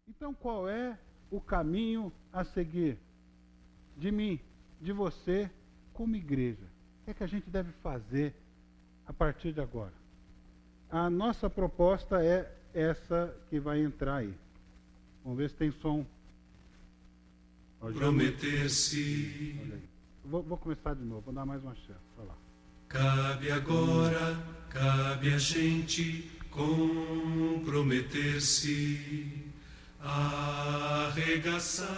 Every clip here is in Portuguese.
Então qual é o caminho a seguir? De mim, de você, como igreja. O que é que a gente deve fazer a partir de agora? A nossa proposta é essa que vai entrar aí. Vamos ver se tem som. Prometer-se. Vou começar de novo, vou dar mais uma chance. Olha lá. Cabe agora, cabe a gente comprometer-se, arregaçar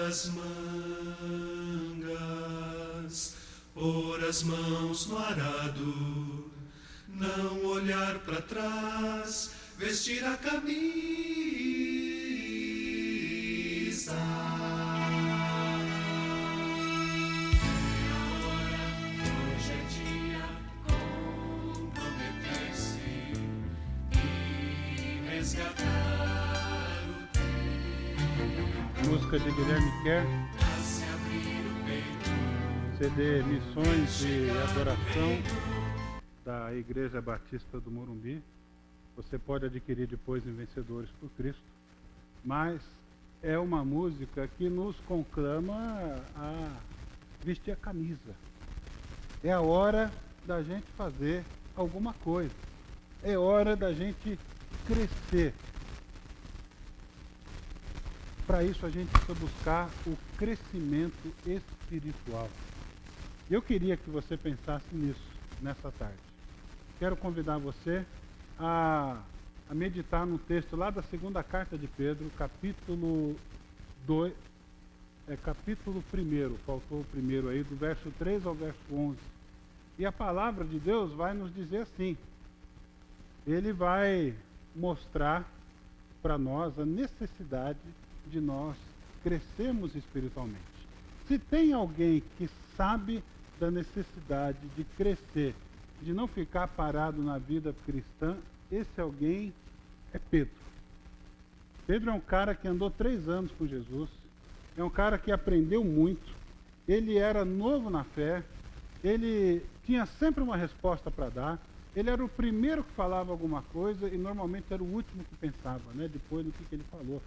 as mangas, pôr as mãos no arado, não olhar para trás, vestir a camisa. Hoje é dia comprometer-se e resgatar o tempo. Música de Guilherme Kerr, Pra se abrir o peito, CD Missões e Adoração da Igreja Batista do Morumbi. Você pode adquirir depois em Vencedores por Cristo. Mas é uma música que nos conclama a vestir a camisa. É a hora da gente fazer alguma coisa. É hora da gente crescer. Para isso a gente precisa buscar o crescimento espiritual. Eu queria que você pensasse nisso nessa tarde. Quero convidar você a meditar no texto lá da segunda carta de Pedro, capítulo 2, capítulo 1, faltou o primeiro aí, do verso 3 ao verso 11. E a palavra de Deus vai nos dizer assim, ele vai mostrar para nós a necessidade de nós crescermos espiritualmente. Se tem alguém que sabe da necessidade de crescer, de não ficar parado na vida cristã, esse alguém é Pedro. Pedro é um cara que andou 3 anos com Jesus, é um cara que aprendeu muito, ele era novo na fé, ele tinha sempre uma resposta para dar, ele era o primeiro que falava alguma coisa e normalmente era o último que pensava, né? Depois do que ele falou.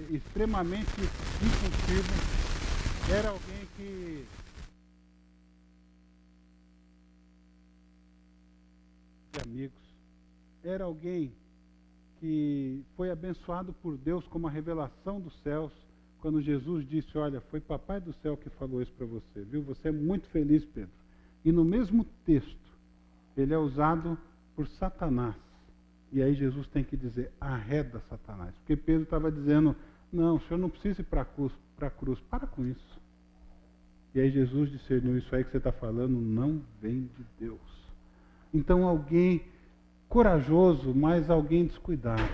Extremamente impulsivo, era alguém que de amigos, era alguém que foi abençoado por Deus com uma revelação dos céus, quando Jesus disse, olha, foi Papai do céu que falou isso para você, viu? Você é muito feliz, Pedro. E no mesmo texto, ele é usado por Satanás. E aí Jesus tem que dizer, arreda Satanás. Porque Pedro estava dizendo, não, o senhor não precisa ir para a cruz, para com isso. E aí Jesus discerniu, isso aí que você está falando não vem de Deus. Então alguém corajoso, mas alguém descuidado.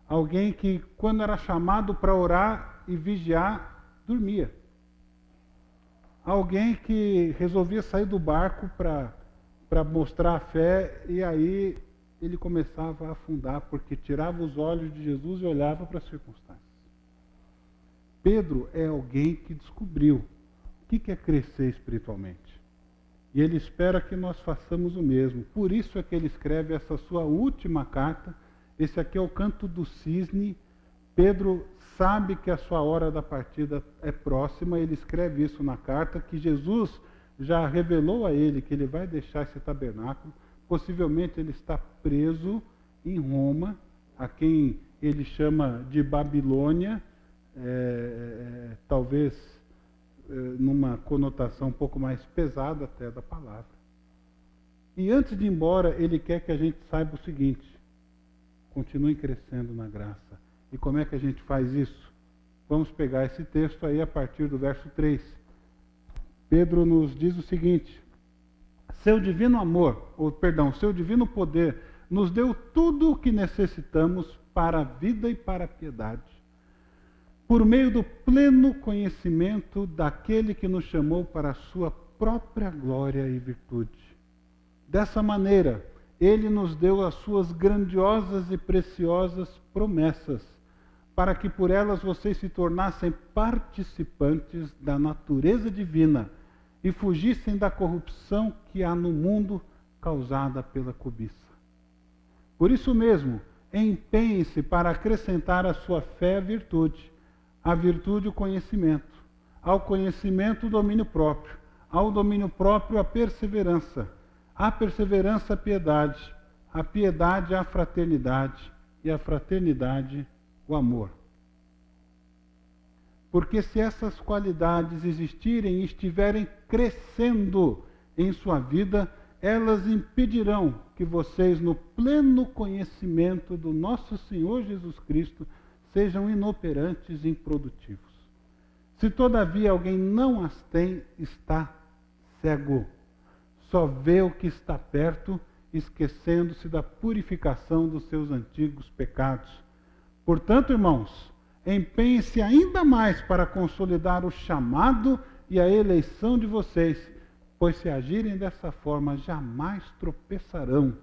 Alguém que quando era chamado para orar e vigiar, dormia. Alguém que resolvia sair do barco para mostrar a fé e aí ele começava a afundar, porque tirava os olhos de Jesus e olhava para as circunstâncias. Pedro é alguém que descobriu o que é crescer espiritualmente. E ele espera que nós façamos o mesmo. Por isso é que ele escreve essa sua última carta. Esse aqui é o canto do cisne. Pedro sabe que a sua hora da partida é próxima. Ele escreve isso na carta, que Jesus já revelou a ele que ele vai deixar esse tabernáculo. Possivelmente ele está preso em Roma, a quem ele chama de Babilônia, talvez numa conotação um pouco mais pesada até da palavra. E antes de ir embora, ele quer que a gente saiba o seguinte, continue crescendo na graça. E como é que a gente faz isso? Vamos pegar esse texto aí a partir do verso 3. Pedro nos diz o seguinte, seu divino seu divino poder nos deu tudo o que necessitamos para a vida e para a piedade, por meio do pleno conhecimento daquele que nos chamou para a sua própria glória e virtude. Dessa maneira, ele nos deu as suas grandiosas e preciosas promessas, para que por elas vocês se tornassem participantes da natureza divina e fugissem da corrupção que há no mundo causada pela cobiça. Por isso mesmo, empenhe-se para acrescentar à sua fé a virtude o conhecimento, ao conhecimento o domínio próprio, ao domínio próprio a perseverança a piedade, a piedade a fraternidade e a fraternidade o amor. Porque se essas qualidades existirem e estiverem crescendo em sua vida, elas impedirão que vocês, no pleno conhecimento do nosso Senhor Jesus Cristo, sejam inoperantes e improdutivos. Se todavia alguém não as tem, está cego. Só vê o que está perto, esquecendo-se da purificação dos seus antigos pecados. Portanto, irmãos, empenhem-se ainda mais para consolidar o chamado e a eleição de vocês, pois se agirem dessa forma, jamais tropeçarão,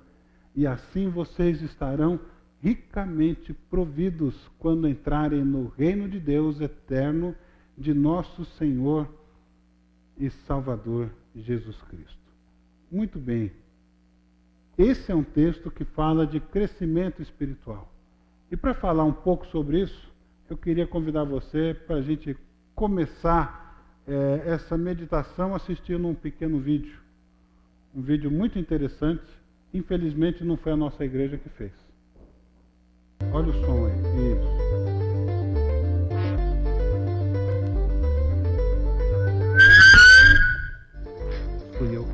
e assim vocês estarão ricamente providos quando entrarem no reino de Deus eterno, de nosso Senhor e Salvador Jesus Cristo. Muito bem. Esse é um texto que fala de crescimento espiritual. E para falar um pouco sobre isso, eu queria convidar você para a gente começar essa meditação assistindo um pequeno vídeo. Um vídeo muito interessante. Infelizmente não foi a nossa igreja que fez. Olha o som aí. Isso. Fui eu.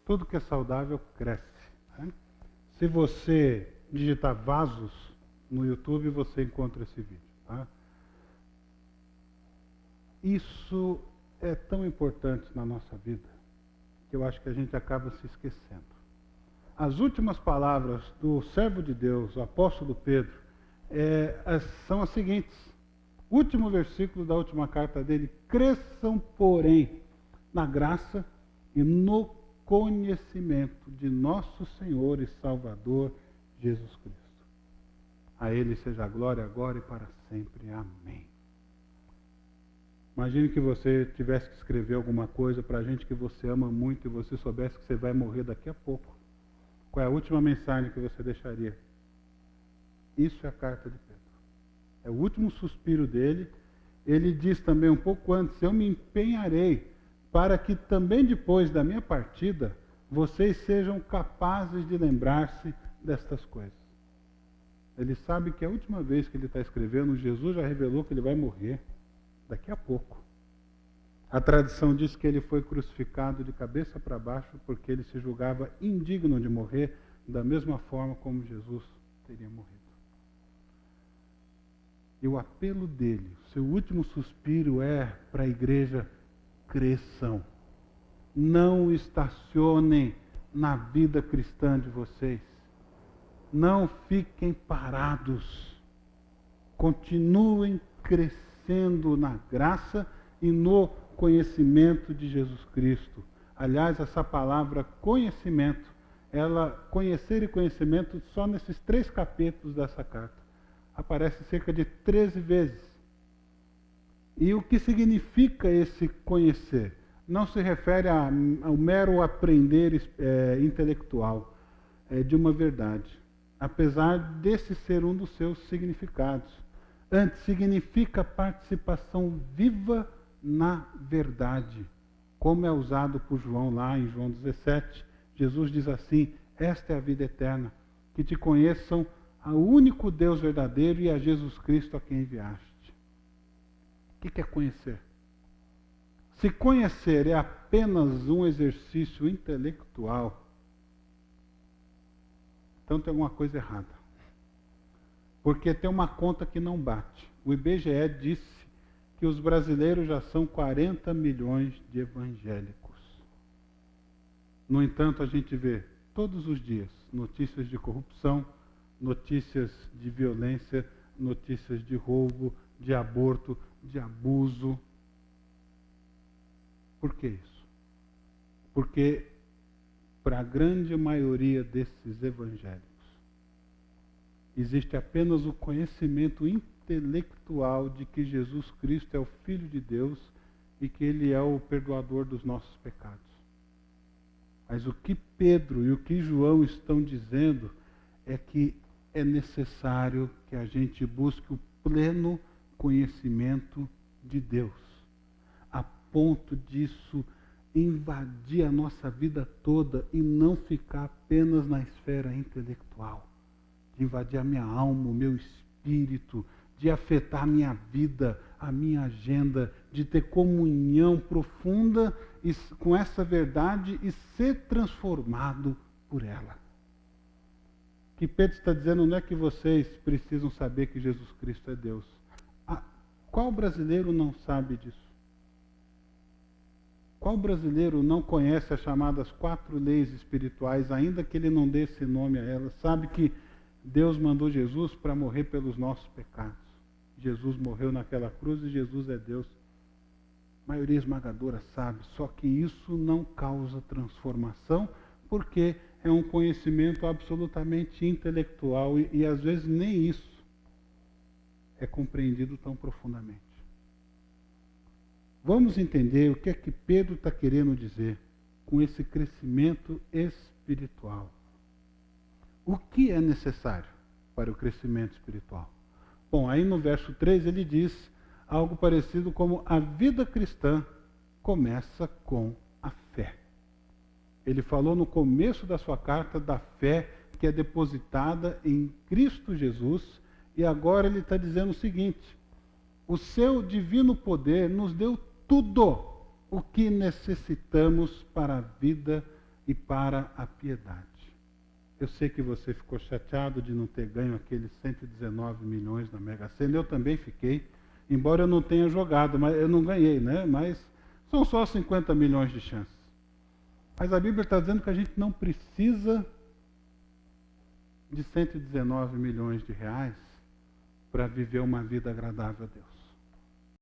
Tudo que é saudável cresce. Né? Se você digitar vasos no YouTube, você encontra esse vídeo. Tá? Isso é tão importante na nossa vida que eu acho que a gente acaba se esquecendo. As últimas palavras do servo de Deus, o apóstolo Pedro, são as seguintes. Último versículo da última carta dele: cresçam, porém, na graça e no conhecimento de nosso Senhor e Salvador Jesus Cristo. A Ele seja a glória agora e para sempre. Amém. Imagine que você tivesse que escrever alguma coisa para a gente que você ama muito e você soubesse que você vai morrer daqui a pouco. Qual é a última mensagem que você deixaria? Isso é a carta de Pedro. É o último suspiro dele. Ele diz também um pouco antes: eu me empenharei para que também depois da minha partida, vocês sejam capazes de lembrar-se destas coisas. Ele sabe que a última vez que ele está escrevendo, Jesus já revelou que ele vai morrer daqui a pouco. A tradição diz que ele foi crucificado de cabeça para baixo porque ele se julgava indigno de morrer da mesma forma como Jesus teria morrido. E o apelo dele, o seu último suspiro é para a igreja: cresçam. Não estacionem na vida cristã de vocês. Não fiquem parados. Continuem crescendo na graça e no conhecimento de Jesus Cristo. Aliás, essa palavra conhecimento, conhecer e conhecimento, só nesses 3 capítulos dessa carta, aparece cerca de 13 vezes. E o que significa esse conhecer? Não se refere ao mero aprender intelectual de uma verdade, apesar desse ser um dos seus significados. Antes, significa participação viva na verdade, como é usado por João lá em João 17. Jesus diz assim: esta é a vida eterna, que te conheçam ao único Deus verdadeiro e a Jesus Cristo a quem enviaste. O que é conhecer? Se conhecer é apenas um exercício intelectual, então tem alguma coisa errada. Porque tem uma conta que não bate. O IBGE disse que os brasileiros já são 40 milhões de evangélicos. No entanto, a gente vê todos os dias notícias de corrupção, notícias de violência, notícias de roubo, de aborto, de abuso. Por que isso? Porque para a grande maioria desses evangélicos existe apenas o conhecimento intelectual de que Jesus Cristo é o Filho de Deus e que Ele é o perdoador dos nossos pecados. Mas o que Pedro e o que João estão dizendo é que é necessário que a gente busque o pleno conhecimento de Deus, a ponto disso invadir a nossa vida toda e não ficar apenas na esfera intelectual, de invadir a minha alma, o meu espírito, de afetar a minha vida, a minha agenda, de ter comunhão profunda com essa verdade e ser transformado por ela. O que Pedro está dizendo não é que vocês precisam saber que Jesus Cristo é Deus. Qual brasileiro não sabe disso? Qual brasileiro não conhece as chamadas 4 leis espirituais, ainda que ele não dê esse nome a elas? Sabe que Deus mandou Jesus para morrer pelos nossos pecados. Jesus morreu naquela cruz e Jesus é Deus. A maioria esmagadora sabe, só que isso não causa transformação, porque é um conhecimento absolutamente intelectual e às vezes nem isso é compreendido tão profundamente. Vamos entender o que é que Pedro está querendo dizer com esse crescimento espiritual. O que é necessário para o crescimento espiritual? Bom, aí no verso 3 ele diz algo parecido como: a vida cristã começa com a fé. Ele falou no começo da sua carta da fé que é depositada em Cristo Jesus, e agora ele está dizendo o seguinte: o seu divino poder nos deu tudo o que necessitamos para a vida e para a piedade. Eu sei que você ficou chateado de não ter ganho aqueles 119 milhões na Mega Sena. Eu também fiquei, embora eu não tenha jogado, mas eu não ganhei, né? Mas são só 50 milhões de chances. Mas a Bíblia está dizendo que a gente não precisa de 119 milhões de reais para viver uma vida agradável a Deus.